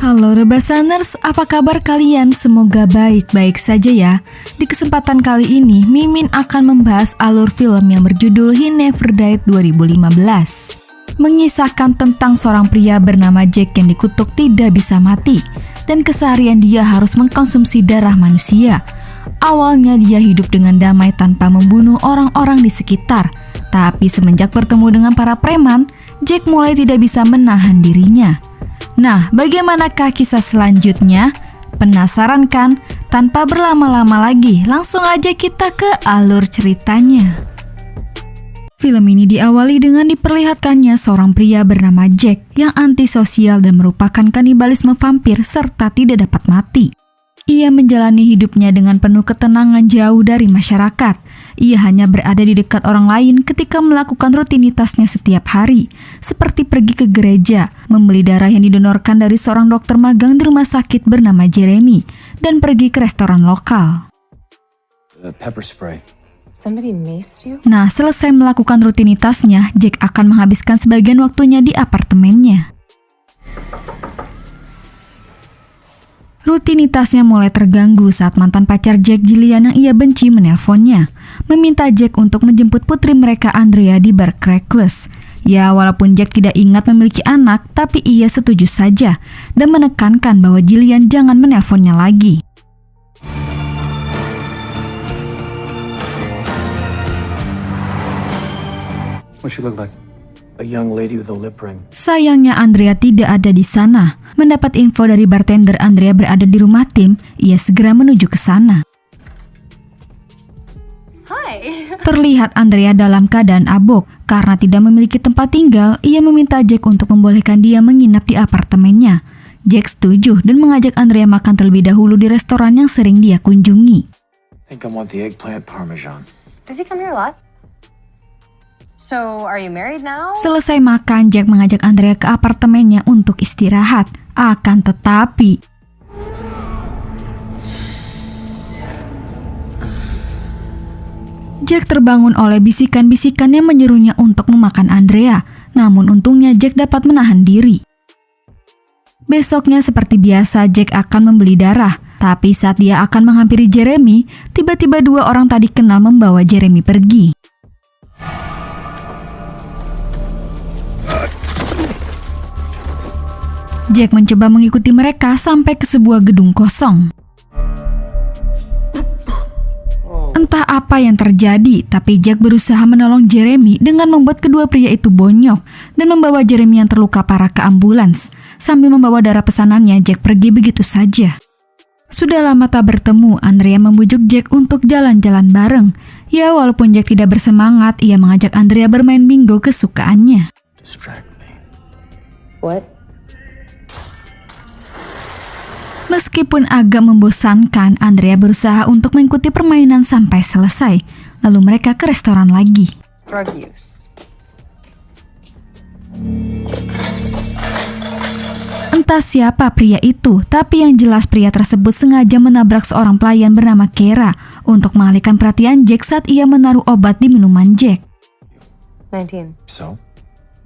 Halo Rebasaners, apa kabar kalian? Semoga baik-baik saja ya. Di kesempatan kali ini, Mimin akan membahas alur film yang berjudul He Never Died 2015. Mengisahkan tentang seorang pria bernama Jack yang dikutuk tidak bisa mati, dan keseharian dia harus mengkonsumsi darah manusia. Awalnya dia hidup dengan damai tanpa membunuh orang-orang di sekitar, tapi semenjak bertemu dengan para preman, Jack mulai tidak bisa menahan dirinya. Nah, bagaimanakah kisah selanjutnya? Penasaran kan? Tanpa berlama-lama lagi, langsung aja kita ke alur ceritanya. Film ini diawali dengan diperlihatkannya seorang pria bernama Jack yang antisosial dan merupakan kanibalisme vampir serta tidak dapat mati. Ia menjalani hidupnya dengan penuh ketenangan jauh dari masyarakat. Ia hanya berada di dekat orang lain ketika melakukan rutinitasnya setiap hari, seperti pergi ke gereja, membeli darah yang didonorkan dari seorang dokter magang di rumah sakit bernama Jeremy, dan pergi ke restoran lokal. Pepper spray. Nah, selesai melakukan rutinitasnya, Jack akan menghabiskan sebagian waktunya di apartemennya. Rutinitasnya mulai terganggu saat mantan pacar Jack, Jillian, yang ia benci menelponnya, meminta Jack untuk menjemput putri mereka, Andrea, di bar Craigslist. Ya, walaupun Jack tidak ingat memiliki anak, tapi ia setuju saja dan menekankan bahwa Jillian jangan menelponnya lagi. What she look like? A young lady with a lip ring. Sayangnya Andrea tidak ada di sana. Mendapat info dari bartender Andrea berada di rumah Tim, ia segera menuju ke sana. Hai. Terlihat Andrea dalam keadaan abok. Karena tidak memiliki tempat tinggal, ia meminta Jack untuk membolehkan dia menginap di apartemennya. Jack setuju dan mengajak Andrea makan terlebih dahulu di restoran yang sering dia kunjungi. I think I want the eggplant parmesan. Does he come here a lot? So, are you married now? Selesai makan, Jack mengajak Andrea ke apartemennya untuk istirahat. Akan tetapi, Jack terbangun oleh bisikan-bisikan yang menyuruhnya untuk memakan Andrea. Namun untungnya Jack dapat menahan diri. Besoknya seperti biasa, Jack akan membeli darah. Tapi saat dia akan menghampiri Jeremy, tiba-tiba dua orang tadi kenal membawa Jeremy pergi. Jack mencoba mengikuti mereka sampai ke sebuah gedung kosong. Entah apa yang terjadi, tapi Jack berusaha menolong Jeremy dengan membuat kedua pria itu bonyok dan membawa Jeremy yang terluka parah ke ambulans. Sambil membawa darah pesanannya, Jack pergi begitu saja. Sudah lama tak bertemu, Andrea membujuk Jack untuk jalan-jalan bareng. Ya, walaupun Jack tidak bersemangat, ia mengajak Andrea bermain bingo kesukaannya. Distract me. What? Meskipun agak membosankan, Andrea berusaha untuk mengikuti permainan sampai selesai. Lalu mereka ke restoran lagi. Drug use. Entah siapa pria itu, tapi yang jelas pria tersebut sengaja menabrak seorang pelayan bernama Kara untuk mengalihkan perhatian Jack saat ia menaruh obat di minuman Jack. 19. So,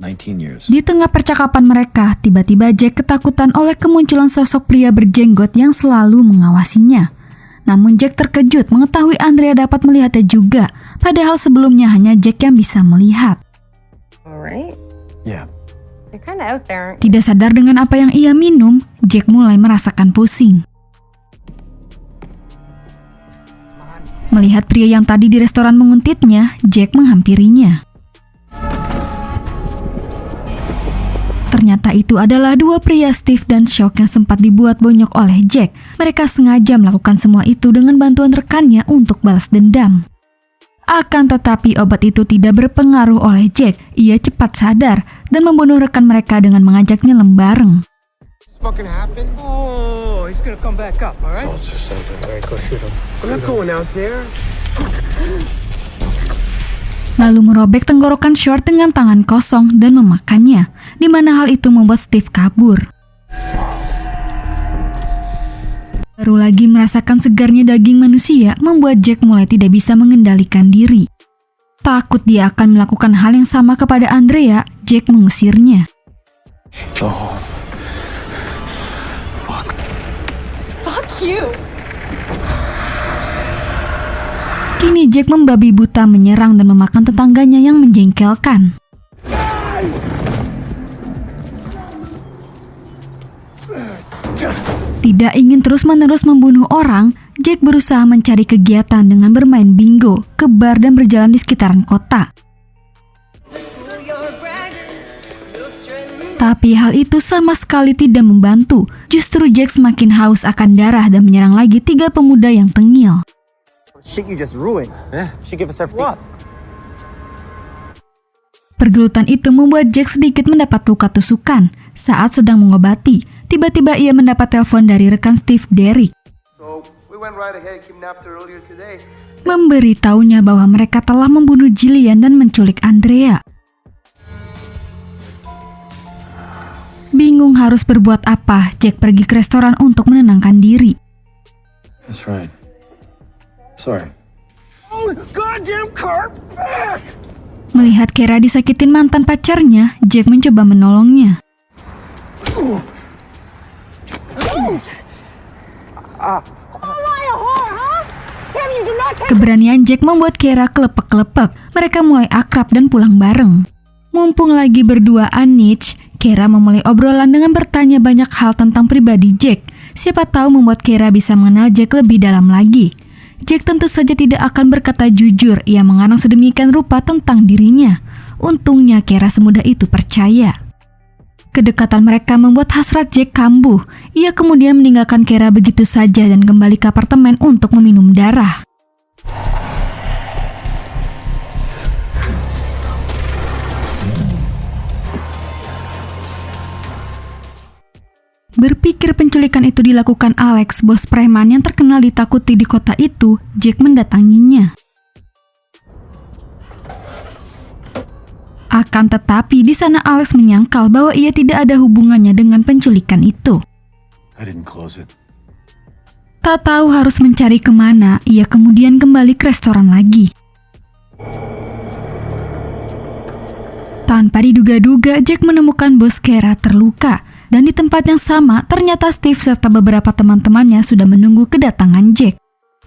19 years. Di tengah percakapan mereka, tiba-tiba Jack ketakutan oleh kemunculan sosok pria berjenggot yang selalu mengawasinya. Namun Jack terkejut mengetahui Andrea dapat melihatnya juga, padahal sebelumnya hanya Jack yang bisa melihat. Alright. Yeah. You're kinda out there. Tidak sadar dengan apa yang ia minum, Jack mulai merasakan pusing. Melihat pria yang tadi di restoran menguntitnya, Jack menghampirinya. Ternyata itu adalah dua pria Steve dan Shock yang sempat dibuat bonyok oleh Jack. Mereka sengaja melakukan semua itu dengan bantuan rekannya untuk balas dendam. Akan tetapi obat itu tidak berpengaruh oleh Jack. Ia cepat sadar dan membunuh rekan mereka dengan mengajaknya lem bareng. Fucking happened? Oh, he's gonna come back up, all right? Oh, it's just something. All right, go shoot him. I'm not going out there. Lalu merobek tenggorokan Short dengan tangan kosong dan memakannya, di mana hal itu membuat Steve kabur. Baru lagi merasakan segarnya daging manusia membuat Jack mulai tidak bisa mengendalikan diri. Takut dia akan melakukan hal yang sama kepada Andrea, Jack mengusirnya. Go home. Kini Jack membabi buta menyerang dan memakan tetangganya yang menjengkelkan. Tidak ingin terus-menerus membunuh orang, Jack berusaha mencari kegiatan dengan bermain bingo, ke bar dan berjalan di sekitaran kota. Tapi hal itu sama sekali tidak membantu. Justru Jack semakin haus akan darah dan menyerang lagi 3 pemuda yang tengil. Shit you just ruined. Yeah, she give us everything. What? Pergelutan itu membuat Jack sedikit mendapat luka tusukan. Saat sedang mengobati, tiba-tiba ia mendapat telepon dari rekan Steve, Derek. So, we went right ahead and kidnapped her earlier today. Memberitahunya bahwa mereka telah membunuh Jillian dan menculik Andrea. Bingung harus berbuat apa, Jack pergi ke restoran untuk menenangkan diri. That's right. Sorry. Oh, goddamn car! Melihat Kara disakitin mantan pacarnya, Jack mencoba menolongnya. Keberanian Jack membuat Kara kelepek-kelepek. Mereka mulai akrab dan pulang bareng. Mumpung lagi berduaan niche, Kara memulai obrolan dengan bertanya banyak hal tentang pribadi Jack. Siapa tahu membuat Kara bisa mengenal Jack lebih dalam lagi. Jack tentu saja tidak akan berkata jujur, ia mengarang sedemikian rupa tentang dirinya. Untungnya Kara semudah itu percaya. Kedekatan mereka membuat hasrat Jack kambuh. Ia kemudian meninggalkan Kara begitu saja dan kembali ke apartemen untuk meminum darah. Berpikir penculikan itu dilakukan Alex, bos preman yang terkenal ditakuti di kota itu, Jack mendatanginya. Akan tetapi di sana Alex menyangkal bahwa ia tidak ada hubungannya dengan penculikan itu. I didn't close it. Tak tahu harus mencari kemana, ia kemudian kembali ke restoran lagi. Tanpa diduga-duga, Jack menemukan bos Kara terluka. Dan di tempat yang sama, ternyata Steve serta beberapa teman-temannya sudah menunggu kedatangan Jack.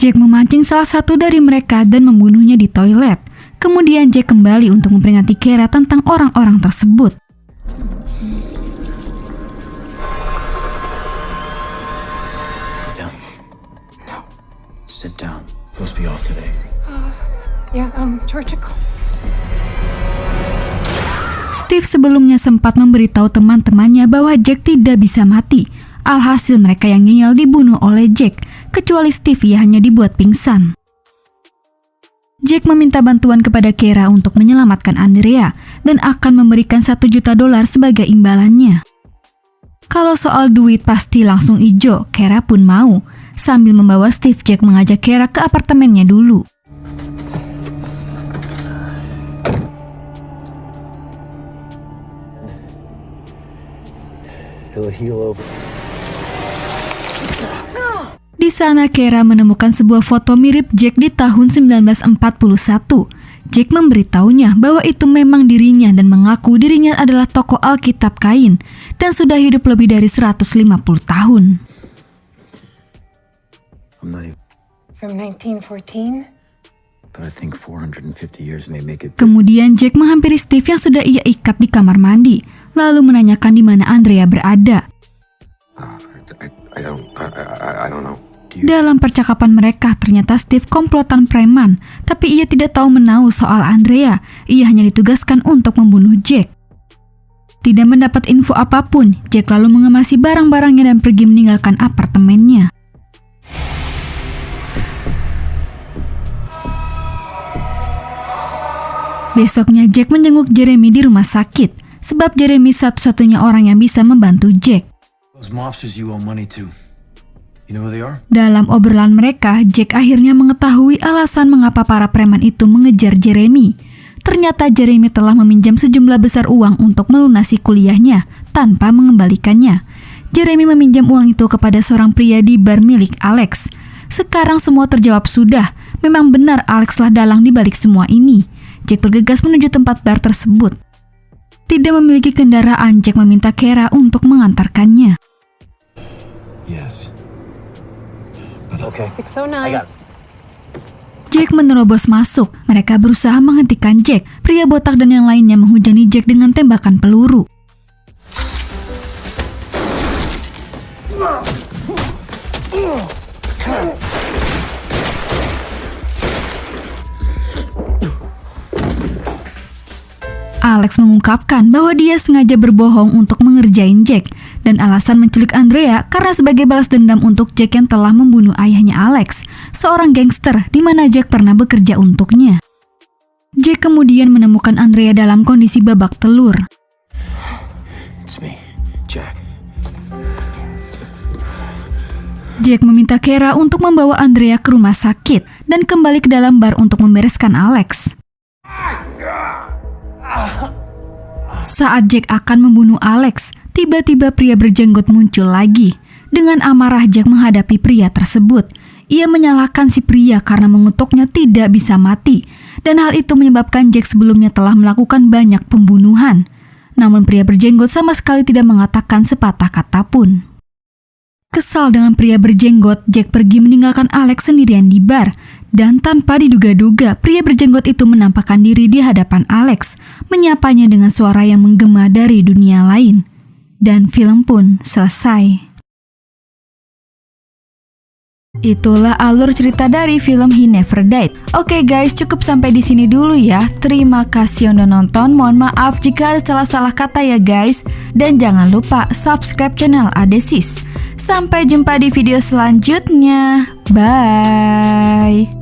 Jack memancing salah satu dari mereka dan membunuhnya di toilet. Kemudian Jack kembali untuk memperingati Kara tentang orang-orang tersebut. Sit down. Supposed to be off today. Georgia. Steve sebelumnya sempat memberitahu teman-temannya bahwa Jack tidak bisa mati. Alhasil mereka yang ngeyel dibunuh oleh Jack, kecuali Steve ia hanya dibuat pingsan. Jack meminta bantuan kepada Kara untuk menyelamatkan Andrea dan akan memberikan $1 juta sebagai imbalannya. Kalau soal duit pasti langsung ijo, Kara pun mau. Sambil membawa Steve, Jack mengajak Kara ke apartemennya dulu. Di sana Kara menemukan sebuah foto mirip Jack di tahun 1941. Jack memberitahunya bahwa itu memang dirinya dan mengaku dirinya adalah tokoh Alkitab Kain dan sudah hidup lebih dari 150 tahun. From 1914? But I think 450 years may make it. Kemudian Jack menghampiri Steve yang sudah ia ikat di kamar mandi, lalu menanyakan di mana Andrea berada. I don't know. Dalam percakapan mereka, ternyata Steve komplotan preman, tapi ia tidak tahu menahu soal Andrea. Ia hanya ditugaskan untuk membunuh Jack. Tidak mendapat info apapun, Jack lalu mengemasi barang-barangnya dan pergi meninggalkan apartemennya. Besoknya Jack menjenguk Jeremy di rumah sakit, sebab Jeremy satu-satunya orang yang bisa membantu Jack. Those mobsters you owe money to. You know who they are? Dalam obrolan mereka, Jack akhirnya mengetahui alasan mengapa para preman itu mengejar Jeremy. Ternyata Jeremy telah meminjam sejumlah besar uang untuk melunasi kuliahnya tanpa mengembalikannya. Jeremy meminjam uang itu kepada seorang pria di bar milik Alex. Sekarang semua terjawab sudah. Memang benar Alex lah dalang di balik semua ini. Jack bergegas menuju tempat bar tersebut. Tidak memiliki kendaraan, Jack meminta Kara untuk mengantarkannya. Yes. Okay. 609. Jack menerobos masuk. Mereka berusaha menghentikan Jack. Pria botak dan yang lainnya menghujani Jack dengan tembakan peluru. Alex mengungkapkan bahwa dia sengaja berbohong untuk mengerjain Jack dan alasan menculik Andrea karena sebagai balas dendam untuk Jack yang telah membunuh ayahnya Alex, seorang gangster di mana Jack pernah bekerja untuknya. Jack kemudian menemukan Andrea dalam kondisi babak telur. It's me, Jack. Jack meminta Kara untuk membawa Andrea ke rumah sakit dan kembali ke dalam bar untuk membereskan Alex. Saat Jack akan membunuh Alex, tiba-tiba pria berjenggot muncul lagi. Dengan amarah Jack menghadapi pria tersebut. Ia menyalahkan si pria karena mengutuknya tidak bisa mati. Dan hal itu menyebabkan Jack sebelumnya telah melakukan banyak pembunuhan. Namun pria berjenggot sama sekali tidak mengatakan sepatah kata pun. Kesal dengan pria berjenggot, Jack pergi meninggalkan Alex sendirian di bar. Dan tanpa diduga-duga, pria berjenggot itu menampakkan diri di hadapan Alex, menyapanya dengan suara yang menggema dari dunia lain. Dan film pun selesai. Itulah alur cerita dari film He Never Died. Oke guys, cukup sampai di sini dulu ya. Terima kasih udah nonton. Mohon maaf jika ada salah-salah kata ya guys. Dan jangan lupa subscribe channel Adesis. Sampai jumpa di video selanjutnya. Bye.